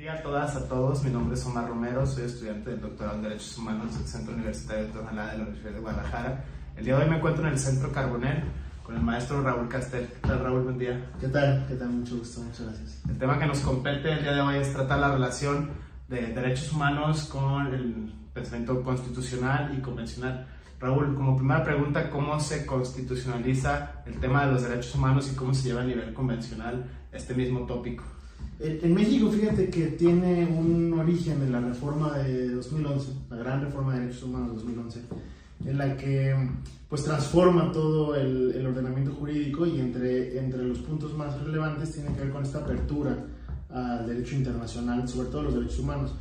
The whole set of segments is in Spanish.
día a todas, a todos. Mi nombre es Omar Romero, soy estudiante del doctorado en Derechos Humanos del Centro Universitario de Tonalá de la Universidad de Guadalajara. El día de hoy me encuentro en el Centro Carbonell con el maestro Raúl Castel. ¿Qué tal, Raúl? Buen día. ¿Qué tal? ¿Qué tal? Mucho gusto, muchas gracias. El tema que nos compete el día de hoy es tratar la relación de derechos humanos con el pensamiento constitucional y convencional. Raúl, como primera pregunta, ¿cómo se constitucionaliza el tema de los derechos humanos y cómo se lleva a nivel convencional este mismo tópico? En México, fíjate que tiene un origen en la reforma de 2011, la gran reforma de derechos humanos de 2011, en la que pues transforma todo el ordenamiento jurídico, y entre los puntos más relevantes tiene que ver con esta apertura al derecho internacional, sobre todo los derechos humanos.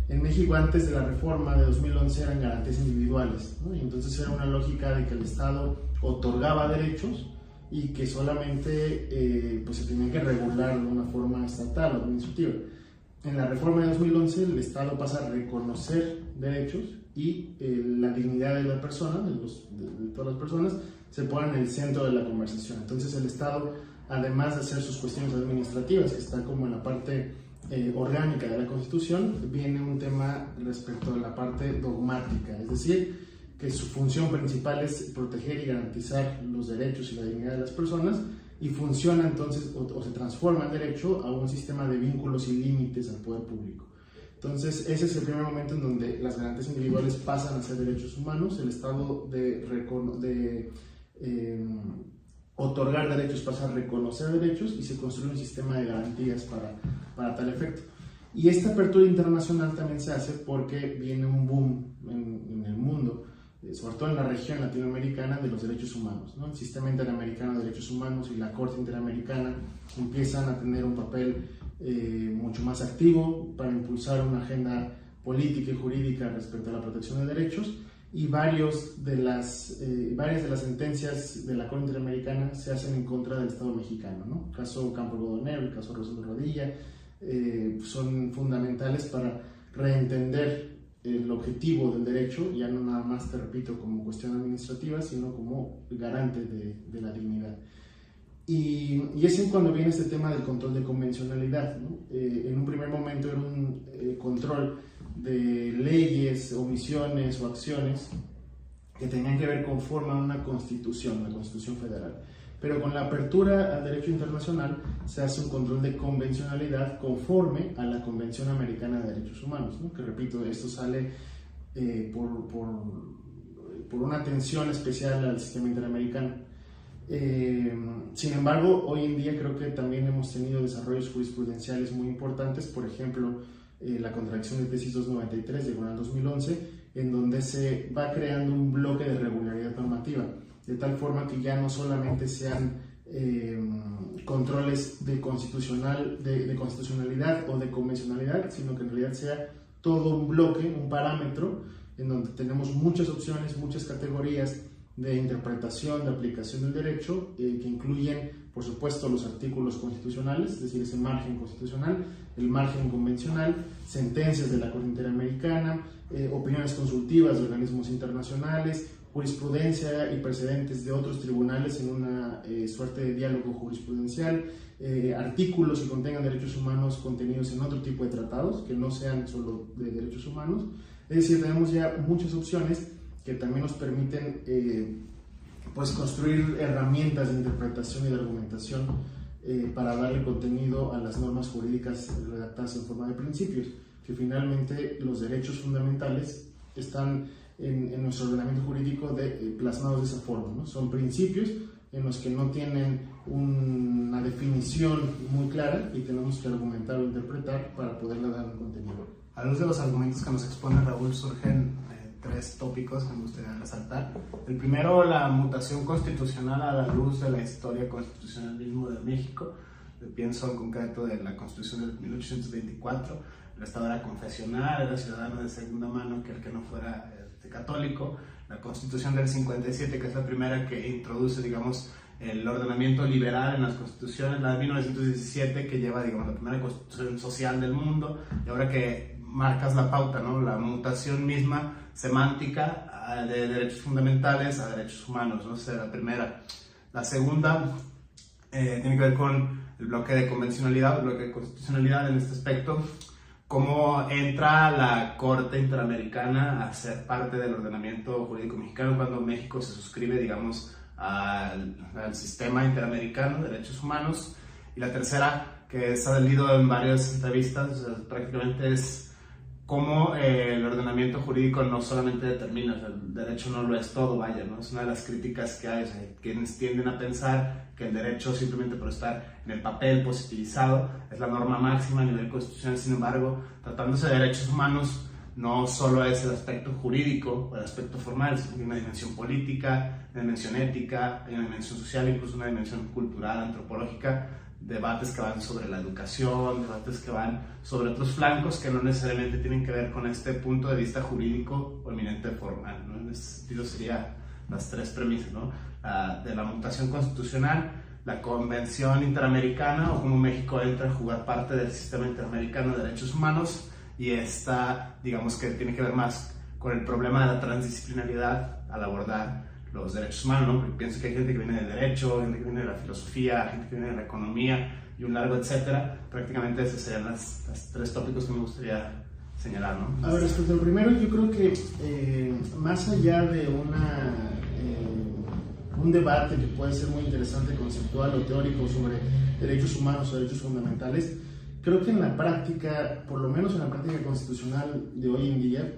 En México, antes de la reforma de 2011, eran garantías individuales, ¿no? Y entonces era una lógica de que el Estado otorgaba derechos y que solamente pues se tenían que regular de una forma estatal o administrativa. En la reforma de 2011, el Estado pasa a reconocer derechos y la dignidad de la persona, de todas las personas, se pone en el centro de la conversación. Entonces el Estado, además de hacer sus cuestiones administrativas, que está como en la parte orgánica de la Constitución, viene un tema respecto a la parte dogmática, es decir, que su función principal es proteger y garantizar los derechos y la dignidad de las personas, y funciona entonces o se transforma el derecho a un sistema de vínculos y límites al poder público. Entonces ese es el primer momento en donde las garantías individuales pasan a ser derechos humanos, el estado de otorgar derechos pasa a reconocer derechos y se construye un sistema de garantías para tal efecto. Y esta apertura internacional también se hace porque viene un boom en el mundo, sobre todo en la región latinoamericana, de los derechos humanos, ¿no? El Sistema Interamericano de Derechos Humanos y la Corte Interamericana empiezan a tener un papel mucho más activo para impulsar una agenda política y jurídica respecto a la protección de derechos, y varias de las sentencias de la Corte Interamericana se hacen en contra del Estado mexicano, ¿no? El caso Campo Algodonero, el caso Rosendo Rodilla, son fundamentales para reentender el objetivo del derecho, ya no nada más, te repito, como cuestión administrativa, sino como garante de la dignidad. Y es cuando viene este tema del control de convencionalidad, ¿no? En un primer momento era un control de leyes, omisiones o acciones que tenían que ver conforme a una constitución, la Constitución Federal. Pero con la apertura al derecho internacional se hace un control de convencionalidad conforme a la Convención Americana de Derechos Humanos, ¿no? Que, repito, esto sale por una atención especial al sistema interamericano. Sin embargo, hoy en día creo que también hemos tenido desarrollos jurisprudenciales muy importantes, por ejemplo, la contradicción de tesis 293 diagonal 2011, en donde se va creando un bloque de regularidad normativa, de tal forma que ya no solamente sean controles de constitucionalidad o de convencionalidad, sino que en realidad sea todo un bloque, un parámetro, en donde tenemos muchas opciones, muchas categorías de interpretación, de aplicación del derecho, que incluyen, por supuesto, los artículos constitucionales, es decir, ese margen constitucional, el margen convencional, sentencias de la Corte Interamericana, opiniones consultivas de organismos internacionales, jurisprudencia y precedentes de otros tribunales en una suerte de diálogo jurisprudencial, artículos que contengan derechos humanos contenidos en otro tipo de tratados, que no sean solo de derechos humanos. Es decir, tenemos ya muchas opciones que también nos permiten pues construir herramientas de interpretación y de argumentación para darle contenido a las normas jurídicas redactadas en forma de principios, que finalmente los derechos fundamentales están en nuestro ordenamiento jurídico plasmados de esa forma, ¿no? Son principios en los que no tienen una definición muy clara y tenemos que argumentar o interpretar para poderle dar un contenido. A luz de los argumentos que nos expone Raúl, surgen tres tópicos que me gustaría resaltar. El primero, la mutación constitucional a la luz de la historia constitucional mismo de México. Pienso en concreto de la Constitución de 1824. El Estado era confesional, era ciudadano de segunda mano, que el que no fuera católico. La Constitución del 57, que es la primera que introduce, digamos, el ordenamiento liberal en las constituciones. La de 1917, que lleva, digamos, la primera constitución social del mundo. Y ahora que marcas la pauta, ¿no? La mutación misma semántica de derechos fundamentales a derechos humanos, ¿no? Esa es la primera. La segunda tiene que ver con el bloque de convencionalidad, el bloque de constitucionalidad en este aspecto. cómo entra la Corte Interamericana a ser parte del ordenamiento jurídico mexicano cuando México se suscribe, digamos, al sistema interamericano de derechos humanos. Y la tercera, que se ha salido en varias entrevistas, o sea, prácticamente es cómo el ordenamiento jurídico no solamente determina, o sea, el derecho no lo es todo, vaya, ¿no? Es una de las críticas que hay, o sea, quienes tienden a pensar que el derecho simplemente por estar en el papel positivizado es la norma máxima a nivel constitucional. Sin embargo, tratándose de derechos humanos, no solo es el aspecto jurídico o el aspecto formal, sino hay una dimensión política, una dimensión ética, hay una dimensión social, incluso una dimensión cultural, antropológica, debates que van sobre la educación, debates que van sobre otros flancos que no necesariamente tienen que ver con este punto de vista jurídico o eminente formal, ¿no? En ese sentido serían las tres premisas, ¿no? De la mutación constitucional, la Convención Interamericana, o cómo México entra a jugar parte del sistema interamericano de derechos humanos, y esta, digamos que tiene que ver más con el problema de la transdisciplinariedad al abordar los derechos humanos, ¿no? Porque pienso que hay gente que viene de derecho, gente que viene de la filosofía, gente que viene de la economía y un largo etcétera. Prácticamente esos serían los tres tópicos que me gustaría señalar, ¿no? A ver, respecto al primero, yo creo que más allá de un debate que puede ser muy interesante, conceptual o teórico sobre derechos humanos o derechos fundamentales, creo que en la práctica, por lo menos en la práctica constitucional de hoy en día,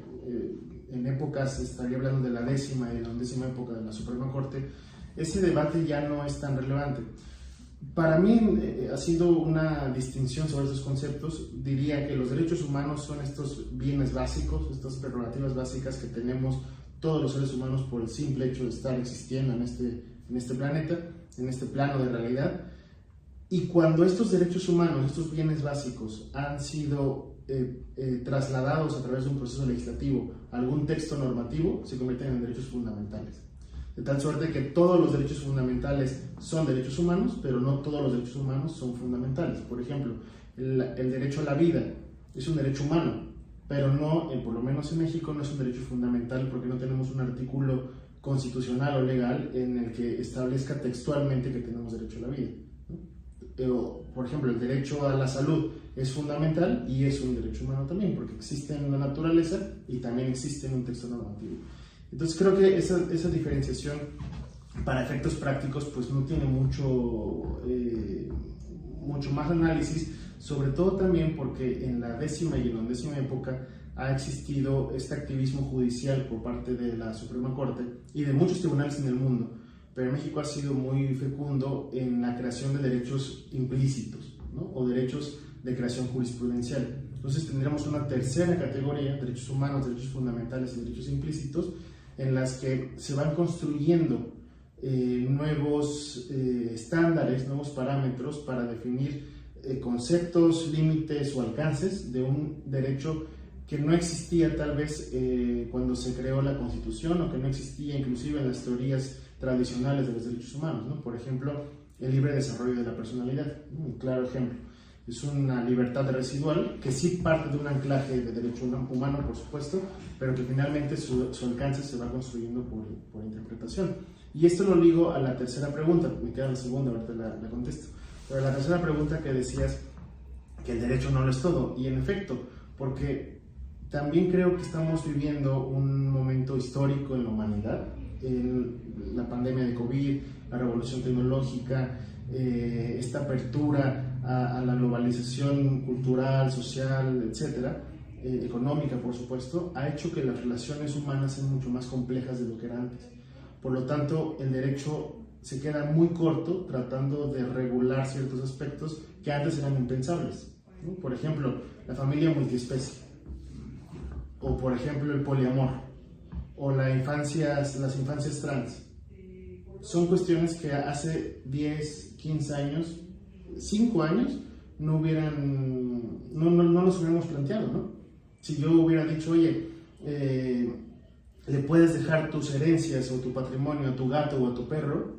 en épocas, estaría hablando de la 10ª y la 11ª época de la Suprema Corte, ese debate ya no es tan relevante. Para mí ha sido una distinción sobre estos conceptos. Diría que los derechos humanos son estos bienes básicos, estas prerrogativas básicas que tenemos todos los seres humanos por el simple hecho de estar existiendo en este planeta, en este plano de realidad. Y cuando estos derechos humanos, estos bienes básicos, han sido trasladados a través de un proceso legislativo a algún texto normativo, se convierten en derechos fundamentales. De tal suerte que todos los derechos fundamentales son derechos humanos, pero no todos los derechos humanos son fundamentales. Por ejemplo, el derecho a la vida es un derecho humano, pero no, por lo menos en México, no es un derecho fundamental porque no tenemos un artículo constitucional o legal en el que establezca textualmente que tenemos derecho a la vida, ¿no? Por ejemplo, el derecho a la salud es fundamental y es un derecho humano también, porque existe en la naturaleza y también existe en un texto normativo. Entonces creo que esa diferenciación para efectos prácticos pues no tiene mucho más análisis, sobre todo también porque en la 10ª y en la 11ª época ha existido este activismo judicial por parte de la Suprema Corte y de muchos tribunales en el mundo, pero México ha sido muy fecundo en la creación de derechos implícitos, ¿no? O derechos de creación jurisprudencial. Entonces tendríamos una tercera categoría, derechos humanos, derechos fundamentales y derechos implícitos, en las que se van construyendo nuevos estándares, nuevos parámetros para definir conceptos, límites o alcances de un derecho que no existía tal vez cuando se creó la Constitución, o que no existía inclusive en las teorías tradicionales de los derechos humanos, ¿no? Por ejemplo, el libre desarrollo de la personalidad, ¿no? Un claro ejemplo. Es una libertad residual que sí parte de un anclaje de derecho humano, por supuesto, pero que finalmente su alcance se va construyendo por interpretación. Y esto lo ligo a la tercera pregunta, me queda la segunda, ahorita la contesto. Pero la tercera pregunta que decías, que el derecho no lo es todo, y en efecto, porque también creo que estamos viviendo un momento histórico en la humanidad, en la pandemia de COVID, la revolución tecnológica, esta apertura a la globalización cultural, social, etcétera, económica por supuesto, ha hecho que las relaciones humanas sean mucho más complejas de lo que era antes. Por lo tanto, el derecho se queda muy corto tratando de regular ciertos aspectos que antes eran impensables, ¿no? Por ejemplo, la familia multiespecie, o por ejemplo el poliamor, o las infancias trans. Son cuestiones que hace 10, 15 años, 5 años, no nos hubiéramos planteado, ¿no? Si yo hubiera dicho, oye, le puedes dejar tus herencias o tu patrimonio a tu gato o a tu perro,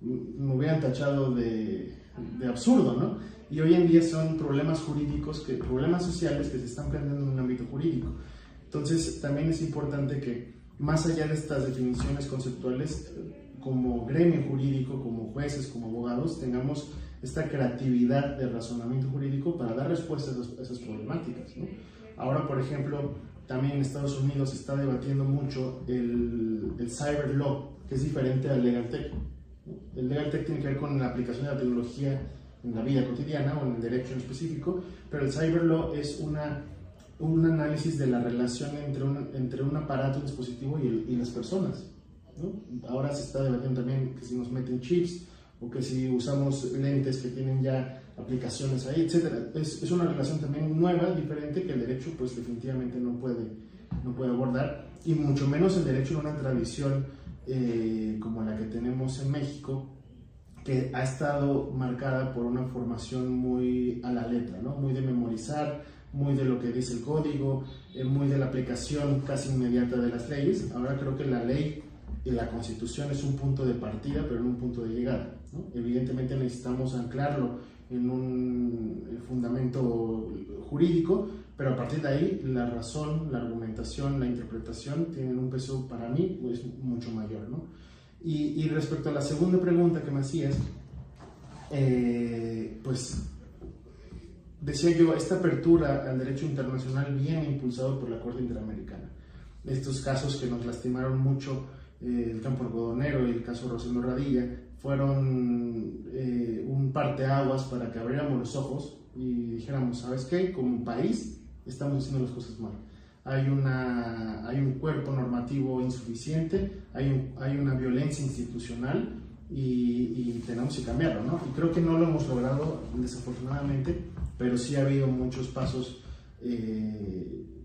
me hubieran tachado de absurdo, ¿no? Y hoy en día son problemas jurídicos, problemas sociales que se están planteando en un ámbito jurídico. Entonces, también es importante que, más allá de estas definiciones conceptuales, como gremio jurídico, como jueces, como abogados, tengamos esta creatividad de razonamiento jurídico para dar respuesta a esas problemáticas, ¿no? Ahora, por ejemplo, también en Estados Unidos se está debatiendo mucho el cyber law, que es diferente al legal tech. El legal tech tiene que ver con la aplicación de la tecnología en la vida cotidiana o en el derecho en específico, pero el cyber law es un análisis de la relación entre un aparato, un dispositivo y las personas, ¿no? Ahora se está debatiendo también que si nos meten chips o que si usamos lentes que tienen ya aplicaciones ahí, etc. Es una relación también nueva, diferente, que el derecho pues definitivamente no puede abordar, y mucho menos el derecho en una tradición como la que tenemos en México, que ha estado marcada por una formación muy a la letra, ¿no? Muy de memorizar, muy de lo que dice el código, muy de la aplicación casi inmediata de las leyes. Ahora creo que la ley y la Constitución es un punto de partida, pero no un punto de llegada, ¿no? Evidentemente necesitamos anclarlo en un fundamento jurídico, pero a partir de ahí la razón, la argumentación, la interpretación tienen un peso, para mí, pues, mucho mayor, ¿no? Y respecto a la segunda pregunta que me hacías, pues decía yo, esta apertura al derecho internacional viene impulsado por la Corte Interamericana. Estos casos que nos lastimaron mucho, el campo algodonero y el caso Rosendo Radilla, fueron un parteaguas para que abriéramos los ojos y dijéramos, ¿sabes qué? Como país estamos haciendo las cosas mal. Hay un cuerpo normativo insuficiente, hay una violencia institucional y tenemos que cambiarlo, ¿no? Y creo que no lo hemos logrado, desafortunadamente, pero sí ha habido muchos pasos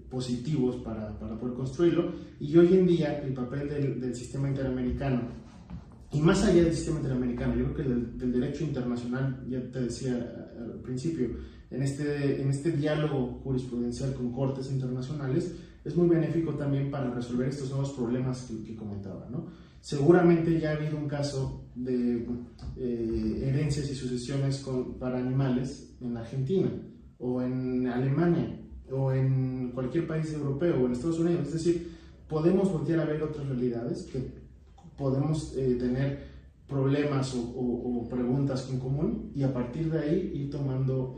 positivos para poder construirlo. Y hoy en día el papel del sistema interamericano, y más allá del sistema interamericano, yo creo que del derecho internacional, ya te decía al principio, en este diálogo jurisprudencial con cortes internacionales, es muy benéfico también para resolver estos nuevos problemas que comentaba, ¿no? Seguramente ya ha habido un caso de herencias y sucesiones para animales en Argentina, o en Alemania, o en cualquier país europeo, o en Estados Unidos. Es decir, podemos voltear a ver otras realidades, que podemos tener problemas o preguntas en común, y a partir de ahí ir tomando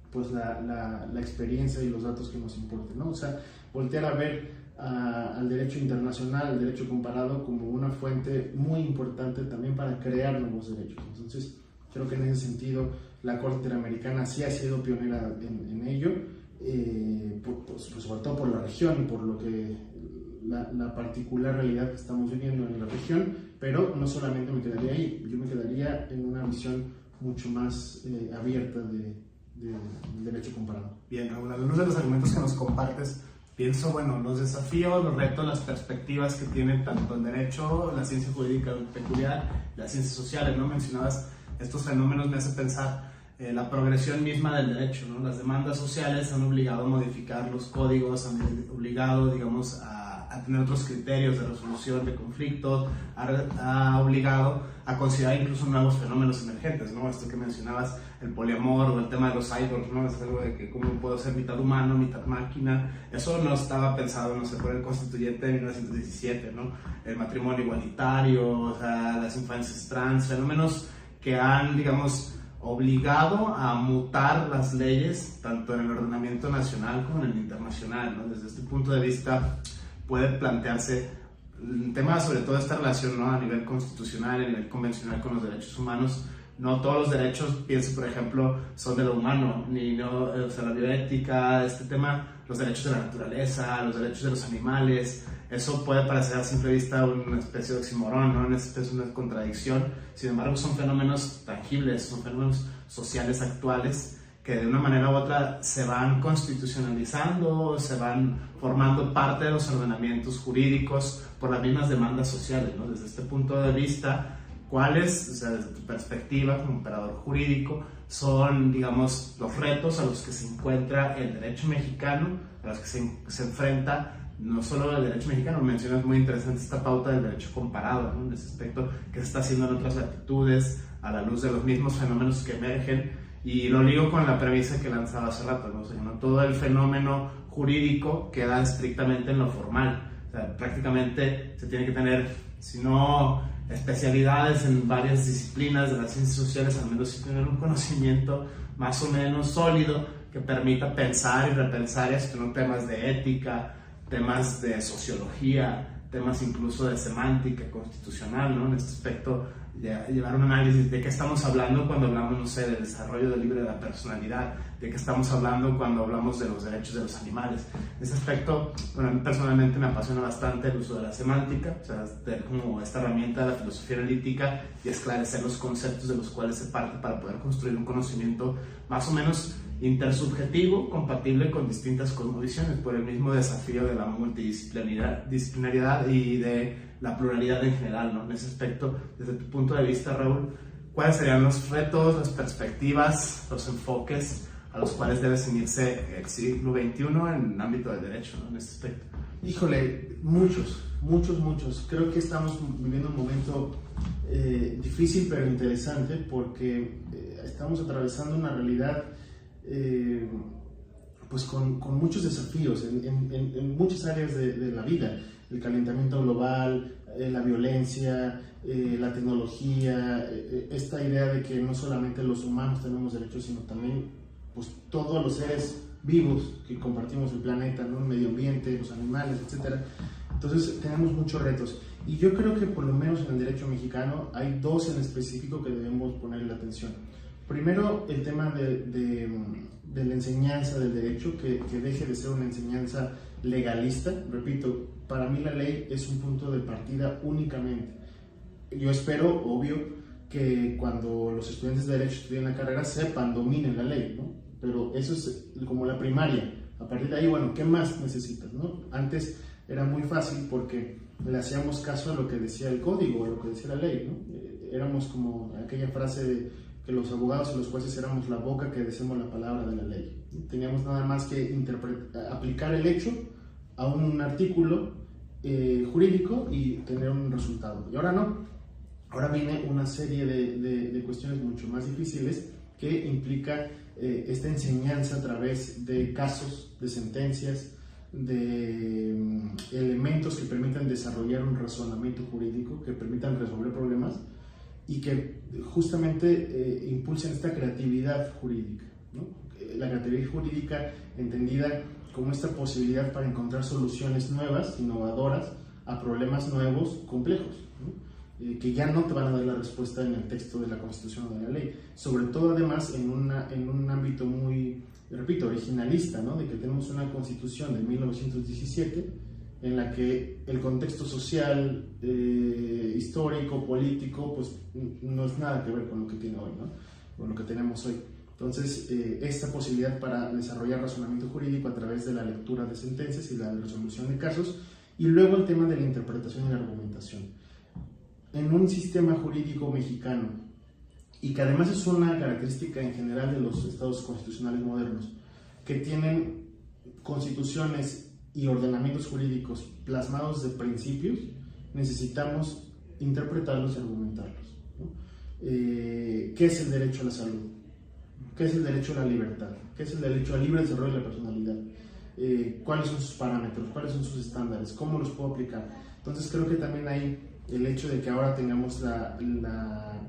pues la experiencia y los datos que nos importen, ¿no? O sea, voltear a ver al derecho internacional, al derecho comparado, como una fuente muy importante también para crear nuevos derechos. Entonces, creo que en ese sentido la Corte Interamericana sí ha sido pionera en ello, pues sobre todo por la región y por lo que la particular realidad que estamos viviendo en la región, pero no solamente me quedaría ahí, yo me quedaría en una visión mucho más abierta del derecho comparado. Bien, Raúl, a la luz de los argumentos que nos compartes, pienso, bueno, los desafíos, los retos, las perspectivas que tiene tanto el derecho, la ciencia jurídica peculiar, las ciencias sociales, ¿no? Mencionabas estos fenómenos, me hace pensar la progresión misma del derecho, ¿no? Las demandas sociales han obligado a modificar los códigos, han obligado, digamos, a tener otros criterios de resolución de conflictos, ha obligado a considerar incluso nuevos fenómenos emergentes, ¿no? Esto que mencionabas, el poliamor o el tema de los cyborgs, ¿no? Es algo de que cómo puedo ser mitad humano, mitad máquina. Eso no estaba pensado, no sé, por el constituyente de 1917, ¿no? El matrimonio igualitario, o sea, las infancias trans, fenómenos que han, digamos, obligado a mutar las leyes, tanto en el ordenamiento nacional como en el internacional, ¿no? Desde este punto de vista puede plantearse el tema, sobre todo esta relación, ¿no? A nivel constitucional, a nivel convencional con los derechos humanos. No todos los derechos, pienso por ejemplo, son de lo humano, o sea, la bioética, este tema, los derechos de la naturaleza, los derechos de los animales. Eso puede parecer a simple vista una especie de oxímoron, ¿no? Una especie de contradicción. Sin embargo, son fenómenos tangibles, son fenómenos sociales actuales que de una manera u otra se van constitucionalizando, se van formando parte de los ordenamientos jurídicos por las mismas demandas sociales, ¿no? Desde este punto de vista, ¿cuáles, o sea, desde tu perspectiva como operador jurídico, son, digamos, los retos a los que se encuentra el derecho mexicano, a los que se enfrenta no solo el derecho mexicano? Mencionas muy interesante esta pauta del derecho comparado, ¿no? En ese aspecto que se está haciendo en otras latitudes a la luz de los mismos fenómenos que emergen, y lo ligo con la premisa que lanzaba hace rato, ¿no? O sea, no todo el fenómeno jurídico queda estrictamente en lo formal. O sea, prácticamente se tiene que tener, si no especialidades en varias disciplinas de las ciencias sociales, al menos sí tener un conocimiento más o menos sólido que permita pensar y repensar esto, ¿no? Temas de ética, temas de sociología, temas incluso de semántica constitucional, ¿no? En este aspecto, llevar un análisis de qué estamos hablando cuando hablamos, no sé, del desarrollo del libre de la personalidad, de qué estamos hablando cuando hablamos de los derechos de los animales. En ese aspecto, bueno, a mí personalmente me apasiona bastante el uso de la semántica, o sea, como esta herramienta de la filosofía analítica y esclarecer los conceptos de los cuales se parte para poder construir un conocimiento más o menos intersubjetivo, compatible con distintas cosmovisiones, por el mismo desafío de la multidisciplinariedad y de la pluralidad en general, ¿no? En ese aspecto, desde tu punto de vista, Raúl, ¿cuáles serían los retos, las perspectivas, los enfoques a los cuales debe ceñirse el siglo XXI en el ámbito del derecho, ¿no? En este aspecto? Híjole, muchos. Creo que estamos viviendo un momento difícil pero interesante porque estamos atravesando una realidad pues con muchos desafíos en muchas áreas de la vida. El calentamiento global, la violencia, la tecnología, esta idea de que no solamente los humanos tenemos derechos, sino también pues, todos los seres vivos que compartimos el planeta, ¿no? El medio ambiente, los animales, etc. Entonces tenemos muchos retos. Y yo creo que por lo menos en el derecho mexicano hay dos en específico que debemos ponerle atención. Primero, el tema de la enseñanza del derecho, que deje de ser una enseñanza legalista. Repito, para mí la ley es un punto de partida únicamente. Yo espero, obvio, que cuando los estudiantes de derecho estudien la carrera sepan, dominen la ley, ¿no? Pero eso es como la primaria. A partir de ahí, bueno, ¿qué más necesitas, no? Antes era muy fácil porque le hacíamos caso a lo que decía el código, a lo que decía la ley, ¿no? Éramos como aquella frase de que los abogados y los jueces éramos la boca que decimos la palabra de la ley. Teníamos nada más que aplicar el hecho a un artículo jurídico y tener un resultado. Y ahora no. Ahora viene una serie de cuestiones mucho más difíciles que implica esta enseñanza a través de casos, de sentencias, de elementos que permitan desarrollar un razonamiento jurídico, que permitan resolver problemas y que justamente impulsen esta creatividad jurídica, ¿no? La creatividad jurídica entendida como esta posibilidad para encontrar soluciones nuevas, innovadoras, a problemas nuevos, complejos, ¿no? Que ya no te van a dar la respuesta en el texto de la Constitución o de la ley, sobre todo además en un ámbito muy, repito, originalista, ¿no? De que tenemos una Constitución de 1917 en la que el contexto social, histórico, político, pues no es nada que ver con lo que tiene hoy, ¿no? Con lo que tenemos hoy. Entonces, esta posibilidad para desarrollar razonamiento jurídico a través de la lectura de sentencias y la resolución de casos, y luego el tema de la interpretación y la argumentación. En un sistema jurídico mexicano, y que además es una característica en general de los estados constitucionales modernos, que tienen constituciones y ordenamientos jurídicos plasmados de principios, necesitamos interpretarlos y argumentarlos, ¿no? ¿Qué es el derecho a la salud? ¿Qué es el derecho a la libertad? ¿Qué es el derecho al libre desarrollo de la personalidad? ¿Cuáles son sus parámetros? ¿Cuáles son sus estándares? ¿Cómo los puedo aplicar? Entonces creo que también hay el hecho de que ahora tengamos la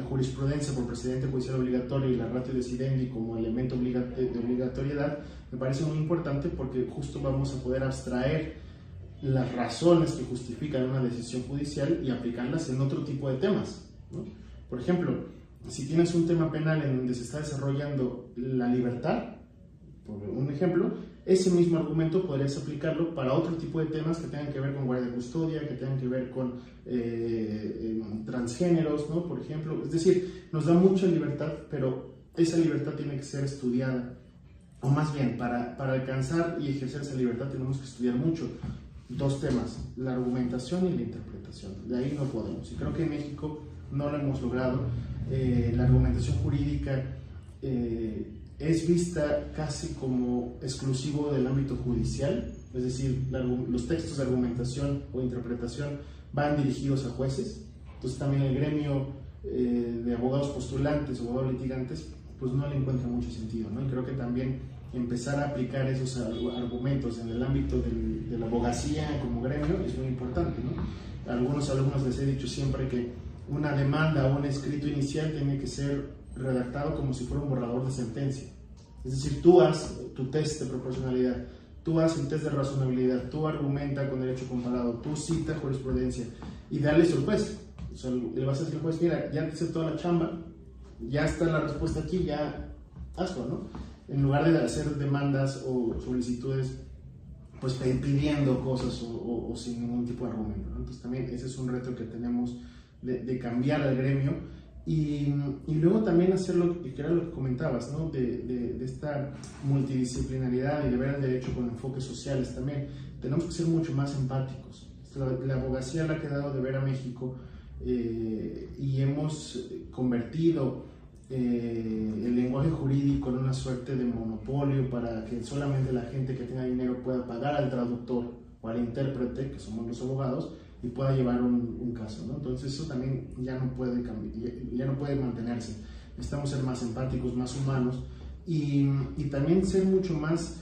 jurisprudencia por precedente judicial obligatorio y la ratio decidendi como elemento de obligatoriedad, me parece muy importante porque justo vamos a poder abstraer las razones que justifican una decisión judicial y aplicarlas en otro tipo de temas, ¿no? Por ejemplo, si tienes un tema penal en donde se está desarrollando la libertad, por un ejemplo, ese mismo argumento podrías aplicarlo para otro tipo de temas que tengan que ver con guardia de custodia, que tengan que ver con transgéneros, ¿no? Por ejemplo, es decir, nos da mucha libertad, pero esa libertad tiene que ser estudiada, o más bien, para alcanzar y ejercer esa libertad tenemos que estudiar mucho dos temas, la argumentación y la interpretación. De ahí no podemos, y creo que en México no lo hemos logrado. La argumentación jurídica es vista casi como exclusivo del ámbito judicial, es decir, los textos de argumentación o interpretación van dirigidos a jueces, entonces también el gremio de abogados postulantes o abogados litigantes pues no le encuentra mucho sentido, ¿no? Y creo que también empezar a aplicar esos argumentos en el ámbito de la abogacía como gremio es muy importante, ¿no? Algunos alumnos les he dicho siempre que una demanda o un escrito inicial tiene que ser redactado como si fuera un borrador de sentencia. Es decir, tú haz tu test de proporcionalidad, tú haz el test de razonabilidad, tú argumenta con derecho comparado, tú cita jurisprudencia y dale al juez. O sea, le vas a decir al juez, mira, ya te hice toda la chamba, ya está la respuesta aquí, ya hazlo, ¿no? En lugar de hacer demandas o solicitudes pues pidiendo cosas o sin ningún tipo de argumento, ¿no? Entonces también ese es un reto que tenemos de cambiar al gremio y luego también hacer lo que era lo que comentabas, ¿no? de esta multidisciplinaridad y de ver el derecho con enfoques sociales también. Tenemos que ser mucho más empáticos. La abogacía le ha quedado de ver a México y hemos convertido el lenguaje jurídico en una suerte de monopolio para que solamente la gente que tenga dinero pueda pagar al traductor o al intérprete, que somos los abogados, y pueda llevar un caso, ¿no? Entonces eso también ya no puede cambiar, ya no puede mantenerse. Necesitamos ser más empáticos, más humanos y también ser mucho más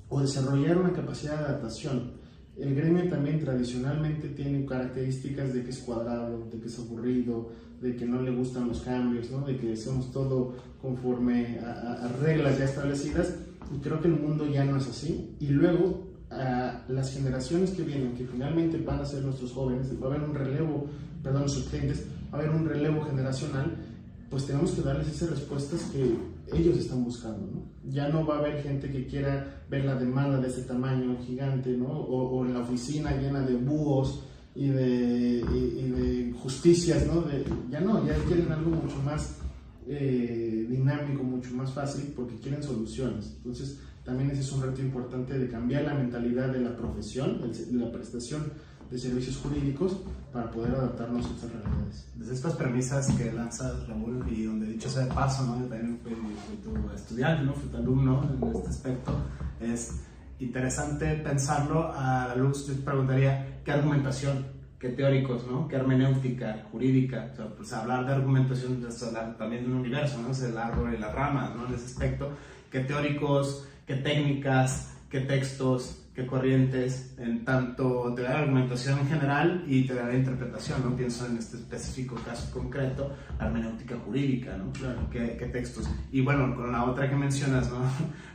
o desarrollar una capacidad de adaptación. El gremio también tradicionalmente tiene características de que es cuadrado, de que es aburrido, de que no le gustan los cambios, ¿no? De que hacemos todo conforme a reglas ya establecidas, y creo que el mundo ya no es así. Y luego, a las generaciones que vienen, que finalmente van a ser nuestros jóvenes, va a haber un relevo, perdón, nuestros clientes, va a haber un relevo generacional, pues tenemos que darles esas respuestas que ellos están buscando, ¿no? Ya no va a haber gente que quiera ver la demanda de ese tamaño gigante, ¿no? O en la oficina llena de búhos y de justicias, ¿no? Ya quieren algo mucho más dinámico, mucho más fácil, porque quieren soluciones. Entonces, también ese es un reto importante de cambiar la mentalidad de la profesión, de la prestación de servicios jurídicos, para poder adaptarnos a estas realidades. Desde estas premisas que lanzas, Raúl, y donde dicho sea de paso, ¿no? Yo también fui tu estudiante, ¿no? Fui tu alumno en este aspecto, es interesante pensarlo a la luz. Yo te preguntaría, ¿qué argumentación? ¿Qué teóricos, ¿no? ¿Qué hermenéutica jurídica? O sea, pues hablar de argumentación es hablar también de un universo, ¿no? Es el árbol y las ramas, ¿no? En ese aspecto, ¿qué teóricos, qué técnicas, qué textos, qué corrientes, en tanto te da la argumentación en general y te da la interpretación, ¿no? Pienso en este específico caso concreto, la hermenéutica jurídica, ¿no? Claro. ¿Qué textos? Y bueno, con la otra que mencionas, ¿no?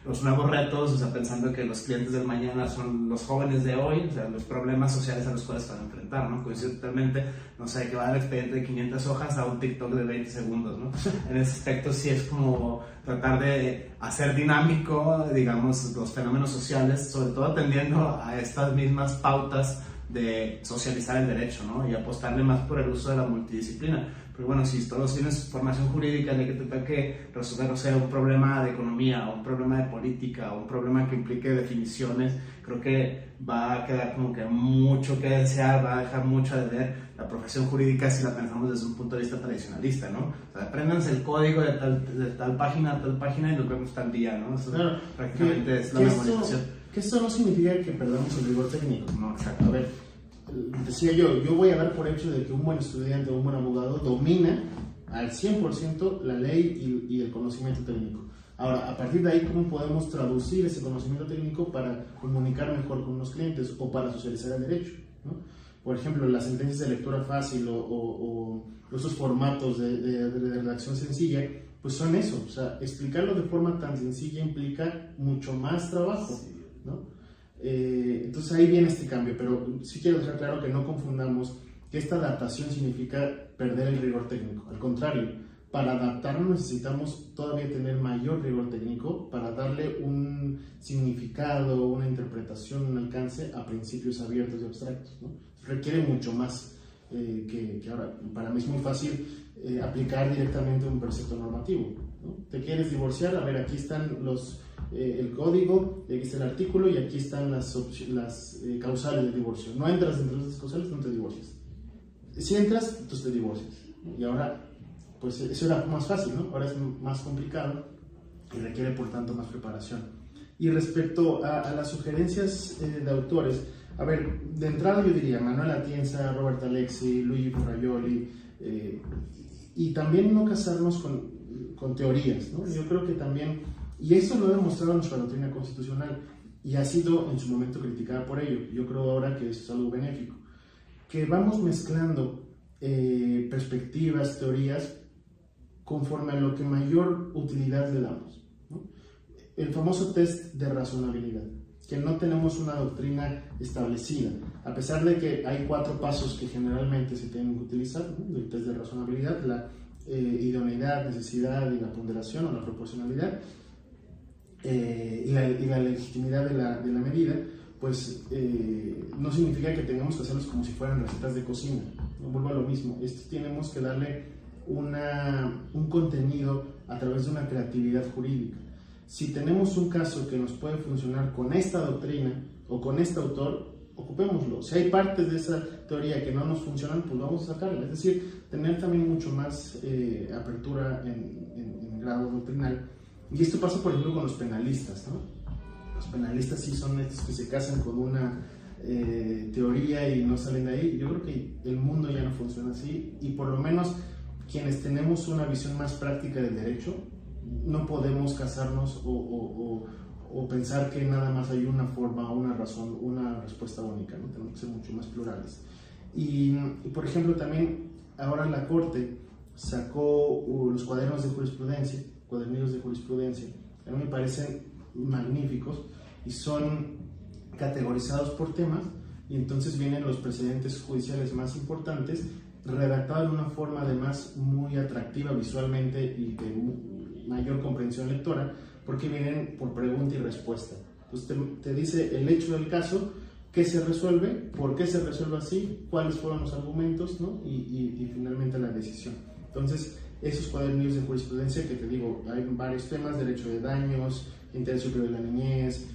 Los nuevos retos, o sea, pensando que los clientes del mañana son los jóvenes de hoy, o sea, los problemas sociales a los cuales van a enfrentar, ¿no? Coincido totalmente, no sé, que va del expediente de 500 hojas a un TikTok de 20 segundos, ¿no? En ese aspecto sí es como tratar de hacer dinámico, digamos, los fenómenos sociales, sobre todo atendiendo a estas mismas pautas de socializar el derecho, ¿no? Y apostarle más por el uso de la multidisciplina. Pero bueno, si todos tienes formación jurídica de que te toque resolver, o sea, un problema de economía, o un problema de política, o un problema que implique definiciones, creo que va a quedar como que mucho que desear, va a dejar mucho de ver la profesión jurídica si la pensamos desde un punto de vista tradicionalista, ¿no? O sea, apréndanse el código de tal página a tal página y nos vemos tal día, ¿no? Eso claro, prácticamente es la memorización. Que esto no significa que perdamos el rigor técnico. No, exacto. A ver, decía yo voy a dar por hecho de que un buen estudiante o un buen abogado domina al 100% la ley y el conocimiento técnico. Ahora, a partir de ahí, ¿cómo podemos traducir ese conocimiento técnico para comunicar mejor con los clientes o para socializar el derecho, ¿no? Por ejemplo, las sentencias de lectura fácil o esos formatos de redacción sencilla, pues son eso. O sea, explicarlo de forma tan sencilla implica mucho más trabajo, ¿no? Entonces ahí viene este cambio, pero sí quiero dejar claro que no confundamos que esta adaptación significa perder el rigor técnico. Al contrario, para adaptarnos necesitamos todavía tener mayor rigor técnico para darle un significado, una interpretación, un alcance a principios abiertos y abstractos, ¿no? Requiere mucho más que ahora. Para mí es muy fácil aplicar directamente un precepto normativo, ¿no? ¿Te quieres divorciar? A ver, aquí están el código, aquí está el artículo y aquí están las causales de divorcio. No entras dentro de esas causales, no te divorcias. Si entras, entonces te divorcias. Y ahora, pues eso era más fácil, ¿no? Ahora es más complicado y requiere, por tanto, más preparación. Y respecto a las sugerencias de autores, a ver, de entrada yo diría Manuel Atienza, Robert Alexi, Luigi Ferraioli, y también no casarnos con teorías, ¿no? Yo creo que también Y eso lo ha demostrado nuestra doctrina constitucional y ha sido en su momento criticada por ello. Yo creo ahora que eso es algo benéfico. Que vamos mezclando perspectivas, teorías, conforme a lo que mayor utilidad le damos, ¿no? El famoso test de razonabilidad, que no tenemos una doctrina establecida, a pesar de que hay 4 pasos que generalmente se tienen que utilizar, ¿no? El test de razonabilidad, la idoneidad, necesidad y la ponderación o la proporcionalidad, y la legitimidad de la medida, pues no significa que tengamos que hacerlos como si fueran recetas de cocina, no vuelvo a lo mismo. Tenemos que darle un contenido a través de una creatividad jurídica. Si tenemos un caso que nos puede funcionar con esta doctrina o con este autor, ocupémoslo. Si hay partes de esa teoría que no nos funcionan, pues vamos a sacarla. Es decir, tener también mucho más apertura en grado doctrinal. Y esto pasa, por ejemplo, con los penalistas, ¿no? Los penalistas sí son estos que se casan con una teoría y no salen de ahí. Yo creo que el mundo ya no funciona así, y por lo menos quienes tenemos una visión más práctica del derecho, no podemos casarnos o pensar que nada más hay una forma, una razón, una respuesta única, ¿no? Tenemos que ser mucho más plurales. Y por ejemplo, también ahora la Corte sacó los cuadernillos de jurisprudencia, a mí me parecen magníficos y son categorizados por temas, y entonces vienen los precedentes judiciales más importantes redactados de una forma además muy atractiva visualmente y de mayor comprensión lectora, porque vienen por pregunta y respuesta. Entonces te dice el hecho del caso, qué se resuelve, por qué se resuelve así, cuáles fueron los argumentos, ¿no? y finalmente la decisión. Entonces, esos cuadernillos de jurisprudencia que te digo, hay varios temas: derecho de daños, interés superior de la niñez,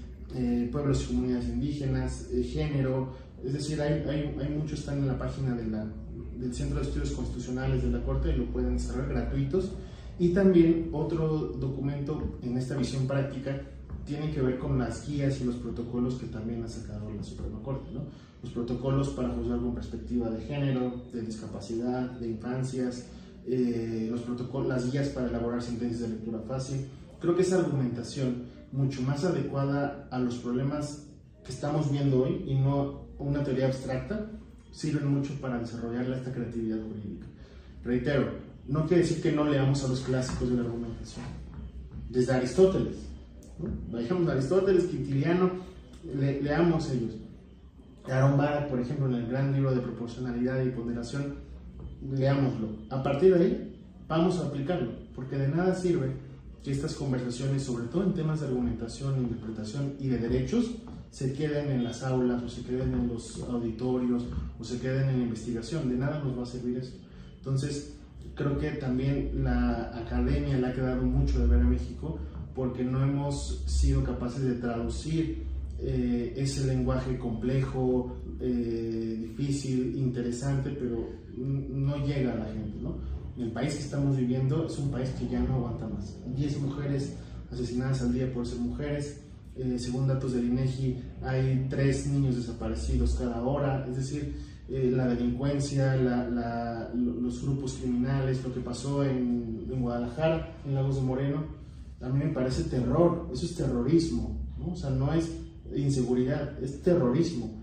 pueblos y comunidades indígenas, género. Es decir, hay muchos, están en la página del Centro de Estudios Constitucionales de la Corte y lo pueden descargar gratuitos. Y también otro documento en esta visión práctica tiene que ver con las guías y los protocolos que también ha sacado la Suprema Corte, ¿no? Los protocolos para juzgar con perspectiva de género, de discapacidad, de infancias, los protocolos, las guías para elaborar sentencias de lectura fácil. Creo que esa argumentación, mucho más adecuada a los problemas que estamos viendo hoy y no una teoría abstracta, sirven mucho para desarrollar esta creatividad jurídica. Reitero, no quiere decir que no leamos a los clásicos de la argumentación. Desde Aristóteles, ¿no? Vayamos a Aristóteles, Quintiliano, leamos ellos. Aaron Barak, por ejemplo, en el gran libro de proporcionalidad y ponderación, leámoslo. A partir de ahí, vamos a aplicarlo, porque de nada sirve que estas conversaciones, sobre todo en temas de argumentación, interpretación y de derechos, se queden en las aulas, o se queden en los auditorios, o se queden en la investigación. De nada nos va a servir eso. Entonces, creo que también la academia le ha quedado mucho de ver a México, porque no hemos sido capaces de traducir ese lenguaje complejo, difícil, interesante, pero no llega a la gente, ¿no? El país que estamos viviendo es un país que ya no aguanta más. 10 mujeres asesinadas al día por ser mujeres. Según datos del INEGI, hay 3 niños desaparecidos cada hora. Es decir, la delincuencia, los grupos criminales, lo que pasó en Guadalajara, en Lagos de Moreno, a mí me parece terror. Eso es terrorismo, ¿no? O sea, no es inseguridad, es terrorismo.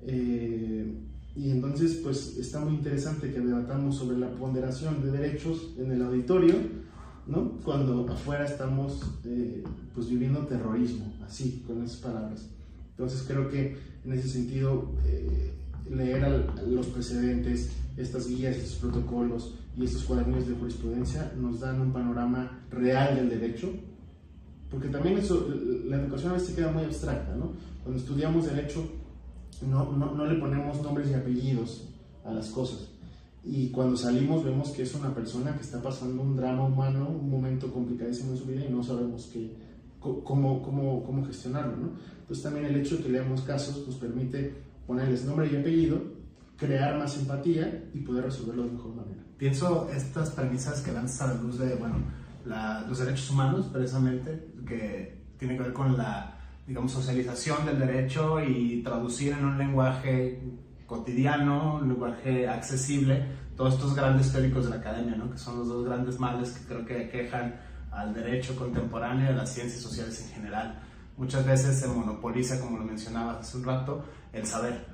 Y entonces, pues, está muy interesante que debatamos sobre la ponderación de derechos en el auditorio, ¿no? Cuando afuera estamos pues viviendo terrorismo, así, con esas palabras. Entonces creo que en ese sentido leer los precedentes, estas guías, estos protocolos y estos cuadernillos de jurisprudencia nos dan un panorama real del derecho, porque también eso, la educación a veces queda muy abstracta, ¿no? Cuando estudiamos derecho no le ponemos nombres y apellidos a las cosas. Y cuando salimos vemos que es una persona que está pasando un drama humano, un momento complicadísimo en su vida y no sabemos cómo gestionarlo, ¿no? Entonces también el hecho de que leamos casos nos permite ponerles nombre y apellido, crear más empatía y poder resolverlo de mejor manera. Pienso estas premisas que lanzas a la luz de, bueno, los derechos humanos, precisamente, que tiene que ver con la, digamos, socialización del derecho y traducir en un lenguaje cotidiano, un lenguaje accesible, todos estos grandes teóricos de la academia, ¿no? Que son los 2 grandes males que creo que quejan al derecho contemporáneo y a las ciencias sociales en general. Muchas veces se monopoliza, como lo mencionabas hace un rato, el saber,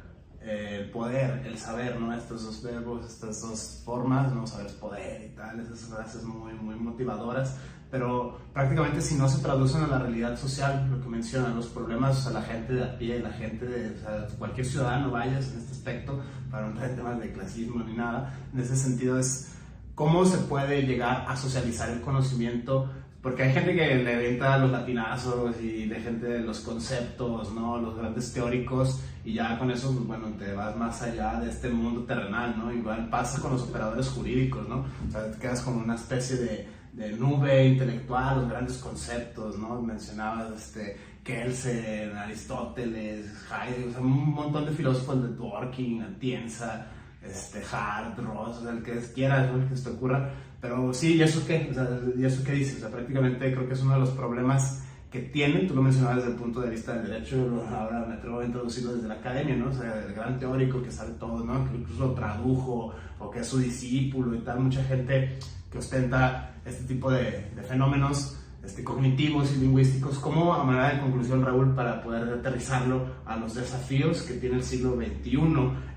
el poder, el saber, ¿no? Estos dos verbos, estas dos formas, ¿no? Saber es poder y tal, esas frases muy, muy motivadoras, pero prácticamente si no se traducen a la realidad social, lo que mencionan, los problemas, o sea, la gente de a pie, la gente de, o sea, cualquier ciudadano vayas en este aspecto, para no entrar en temas de clasismo ni nada, en ese sentido es cómo se puede llegar a socializar el conocimiento, porque hay gente que le avienta los latinazos y de gente de los conceptos, ¿no? Los grandes teóricos, y ya con eso, pues, bueno, te vas más allá de este mundo terrenal, ¿no? Igual pasa con los operadores jurídicos, ¿no? O sea, te quedas como una especie de nube intelectual, los grandes conceptos, ¿no? Mencionabas Kelsen, Aristóteles, Heidegger, o sea, un montón de filósofos de Dworkin, Atienza, Hart, Ross, o sea, el que quieras, ¿no? El que se te ocurra. Pero sí, ¿y eso qué? O sea, ¿y eso qué dices? O sea, prácticamente creo que es uno de los problemas que tienen, tú lo mencionabas desde el punto de vista del derecho, ahora me atrevo a introducirlo desde la academia, ¿no? O sea, el gran teórico que sabe todo, ¿no? Que incluso lo tradujo, o que es su discípulo y tal, mucha gente que ostenta este tipo de fenómenos cognitivos y lingüísticos. ¿Cómo, a manera de conclusión, Raúl, para poder aterrizarlo a los desafíos que tiene el siglo XXI,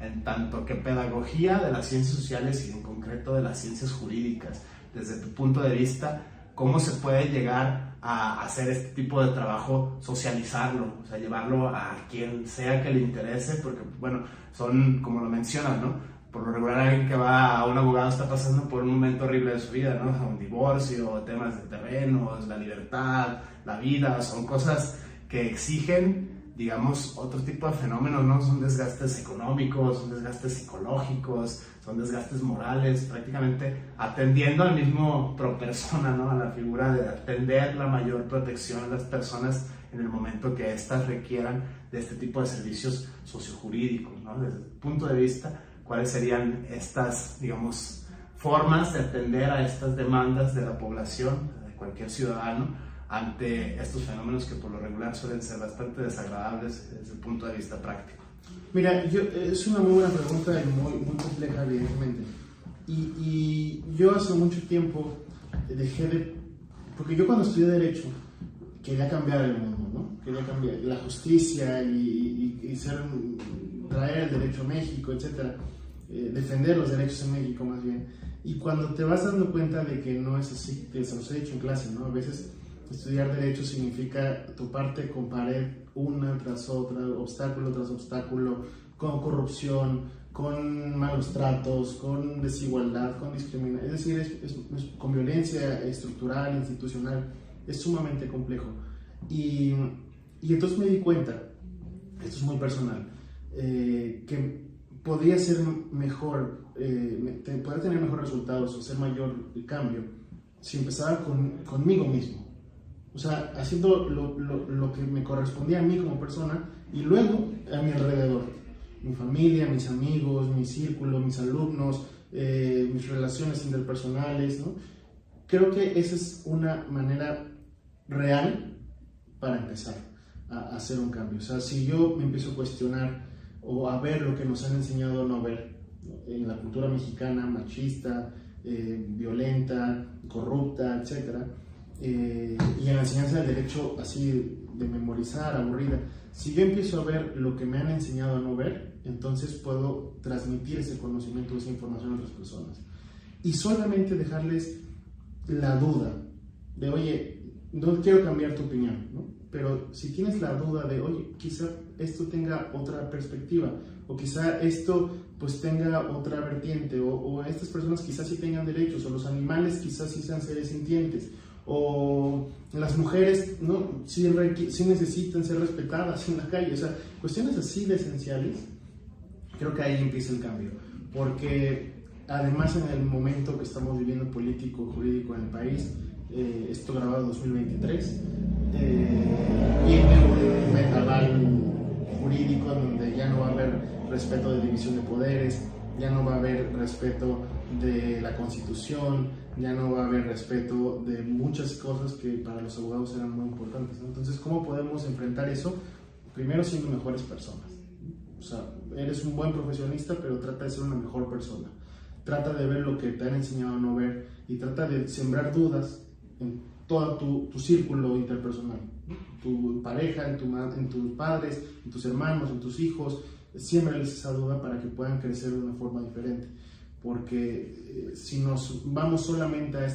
en tanto que pedagogía de las ciencias sociales y en concreto de las ciencias jurídicas, desde tu punto de vista, cómo se puede llegar a hacer este tipo de trabajo, socializarlo, o sea, llevarlo a quien sea que le interese, porque, bueno, son, como lo mencionas, ¿no? Por lo regular, alguien que va a un abogado está pasando por un momento horrible de su vida, ¿no? Un divorcio, temas de terrenos, la libertad, la vida, son cosas que exigen, digamos, otro tipo de fenómenos, ¿no? Son desgastes económicos, son desgastes psicológicos, son desgastes morales, prácticamente atendiendo al mismo pro persona, ¿no? A la figura de atender la mayor protección a las personas en el momento que éstas requieran de este tipo de servicios sociojurídicos, ¿no? Desde tu punto de vista, ¿cuáles serían estas, digamos, formas de atender a estas demandas de la población, de cualquier ciudadano, ante estos fenómenos que por lo regular suelen ser bastante desagradables desde el punto de vista práctico? Mira, es una muy buena pregunta y muy, muy compleja, evidentemente. Y yo hace mucho tiempo dejé de... Porque yo cuando estudié Derecho quería cambiar el mundo, ¿no? Quería cambiar la justicia y traer el derecho a México, etcétera. Defender los derechos en México más bien, y cuando te vas dando cuenta de que no es así, que se los he dicho en clase, ¿no? A veces estudiar derecho significa toparte con pared una tras otra, obstáculo tras obstáculo, con corrupción, con malos tratos, con desigualdad, con discriminación, es decir, con violencia estructural, institucional, es sumamente complejo. Y entonces me di cuenta, esto es muy personal, que podría ser mejor, poder tener mejores resultados o ser mayor el cambio si empezaba conmigo mismo. O sea, haciendo lo que me correspondía a mí como persona y luego a mi alrededor. Mi familia, mis amigos, mi círculo, mis alumnos, mis relaciones interpersonales, ¿no? Creo que esa es una manera real para empezar a hacer un cambio. O sea, si yo me empiezo a cuestionar o a ver lo que nos han enseñado a no ver, ¿no? En la cultura mexicana, machista, violenta, corrupta, etc. Y en la enseñanza del derecho así de memorizar, aburrida, si yo empiezo a ver lo que me han enseñado a no ver, entonces puedo transmitir ese conocimiento, esa información a otras personas. Y solamente dejarles la duda de, oye, no quiero cambiar tu opinión, ¿no? Pero si tienes la duda de, oye, quizá esto tenga otra perspectiva, o quizá esto pues tenga otra vertiente, o estas personas quizás sí tengan derechos, o los animales quizás sí sean seres sintientes, o las mujeres, ¿no? sí necesitan ser respetadas en la calle, o sea, cuestiones así de esenciales, creo que ahí empieza el cambio, porque además en el momento que estamos viviendo político, jurídico en el país, esto grabado en 2023, viene un vendaval jurídico donde ya no va a haber respeto de división de poderes, ya no va a haber respeto de la Constitución, ya no va a haber respeto de muchas cosas que para los abogados eran muy importantes, ¿no? Entonces, ¿cómo podemos enfrentar eso? Primero siendo mejores personas. O sea, eres un buen profesionista, pero trata de ser una mejor persona. Trata de ver lo que te han enseñado a no ver y trata de sembrar dudas todo tu círculo interpersonal, ¿no? Tu pareja, en tus padres, en tus hermanos, en tus hijos. Siémbrales esa duda para que puedan crecer de una forma diferente, porque si nos vamos solamente a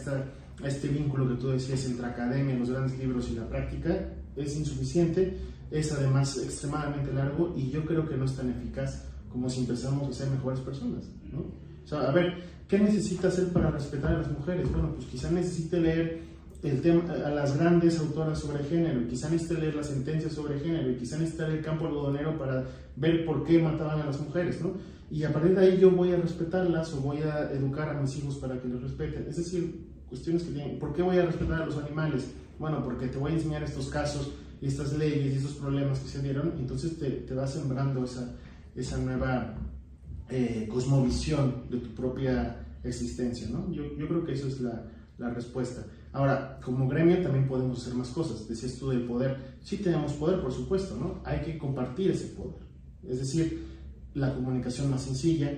este vínculo que tú decías entre academia, los grandes libros y la práctica, es insuficiente, es además extremadamente largo y yo creo que no es tan eficaz como si empezamos a ser mejores personas, ¿no? O sea, a ver, ¿qué necesita hacer para respetar a las mujeres? Bueno, pues quizá necesite leer el tema, a las grandes autoras sobre género, quizá necesite leer las sentencias sobre género, y quizá necesite leer el campo algodonero para ver por qué mataban a las mujeres, ¿no? Y a partir de ahí yo voy a respetarlas o voy a educar a mis hijos para que los respeten. Es decir, cuestiones que tienen. ¿Por qué voy a respetar a los animales? Bueno, porque te voy a enseñar estos casos y estas leyes y estos problemas que se dieron, y entonces te va sembrando esa nueva cosmovisión de tu propia existencia, ¿no? Yo creo que eso es la respuesta. Ahora, como gremio también podemos hacer más cosas. Decías tú del poder. Sí tenemos poder, por supuesto, ¿no? Hay que compartir ese poder. Es decir, la comunicación más sencilla,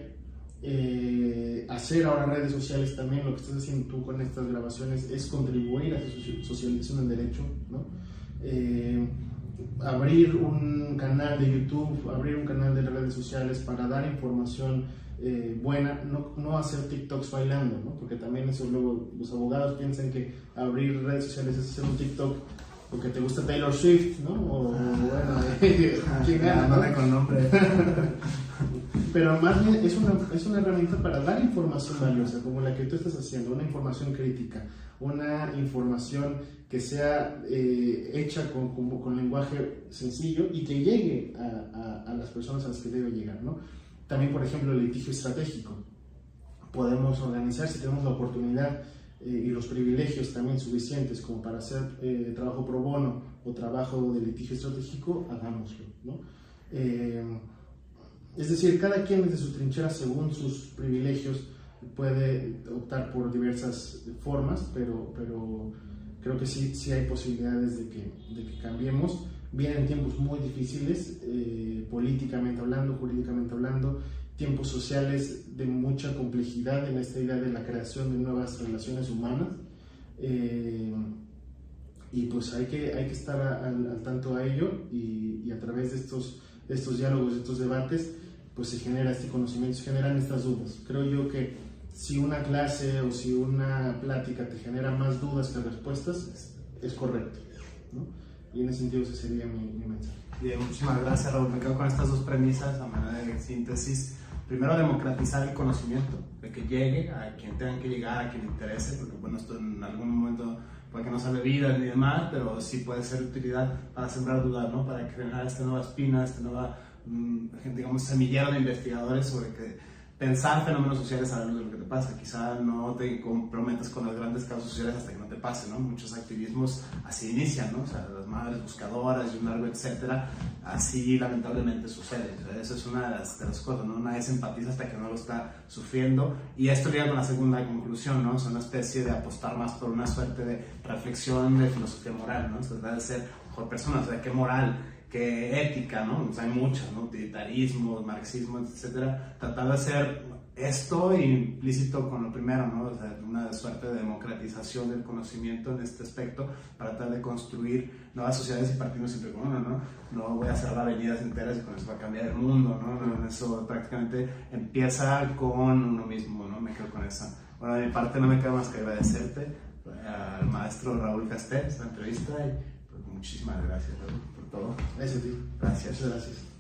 hacer ahora redes sociales también. Lo que estás haciendo tú con estas grabaciones es contribuir a esa socialización del derecho, ¿no? Abrir un canal de YouTube, abrir un canal de redes sociales para dar información buena, no hacer TikToks bailando, ¿no? Porque también eso luego los abogados piensan que abrir redes sociales es hacer un TikTok porque te gusta Taylor Swift, ¿no? O bueno, no con nombre. Pero más bien es una herramienta para dar información valiosa, como la que tú estás haciendo, una información crítica, una información que sea hecha con lenguaje sencillo y que llegue a las personas a las que debe llegar, ¿no? También, por ejemplo, el litigio estratégico. Podemos organizar, si tenemos la oportunidad y los privilegios también suficientes como para hacer trabajo pro bono o trabajo de litigio estratégico, hagámoslo, ¿no? Es decir, cada quien desde su trinchera, según sus privilegios, puede optar por diversas formas, pero creo que sí hay posibilidades de que cambiemos. Vienen tiempos muy difíciles, políticamente hablando, jurídicamente hablando, tiempos sociales de mucha complejidad en esta idea de la creación de nuevas relaciones humanas, y pues hay que estar al tanto a ello, y a través de estos diálogos, de estos debates, pues se genera este conocimiento, se generan estas dudas. Creo yo que si una clase o si una plática te genera más dudas que respuestas, es correcto, ¿no? Y en ese sentido ese sería mi mensaje. Bien, muchísimas gracias, Raúl. Me quedo con estas dos premisas a manera de síntesis. Primero, democratizar el conocimiento, de que llegue a quien tenga que llegar, a quien le interese, porque bueno, esto en algún momento puede que no salve vida ni demás, pero sí puede ser de utilidad para sembrar dudas, ¿no? Para generar esta nueva espina, esta nueva, digamos, semillero de investigadores sobre que pensar fenómenos sociales a la luz de lo que te pasa. Quizá no te comprometas con los grandes casos sociales hasta que no te pase, ¿no? Muchos activismos así inician, ¿no? O sea, las madres buscadoras y un largo etcétera, así lamentablemente sucede. O sea, eso es una de las cosas, ¿no? Nadie se empatiza hasta que no lo está sufriendo. Y esto llega con la segunda conclusión, ¿no? Es una especie de apostar más por una suerte de reflexión de filosofía moral, ¿no? O sea, tratar de ser mejor persona, o sea, qué moral, qué ética, ¿no? O sea, hay muchas, ¿no? Utilitarismo, marxismo, etcétera. Tratar de hacer esto implícito con lo primero, ¿no? O sea, una suerte de democratización del conocimiento en este aspecto para tratar de construir nuevas sociedades y partiendo siempre con uno, ¿no? No voy a cerrar avenidas enteras y con eso va a cambiar el mundo, ¿no? Eso prácticamente empieza con uno mismo, ¿no? Me quedo con eso. Bueno, de mi parte no me queda más que agradecerte al maestro Raúl Castel esta entrevista y pues, muchísimas gracias, Raúl, por todo. Gracias a ti. Gracias. Muchas gracias.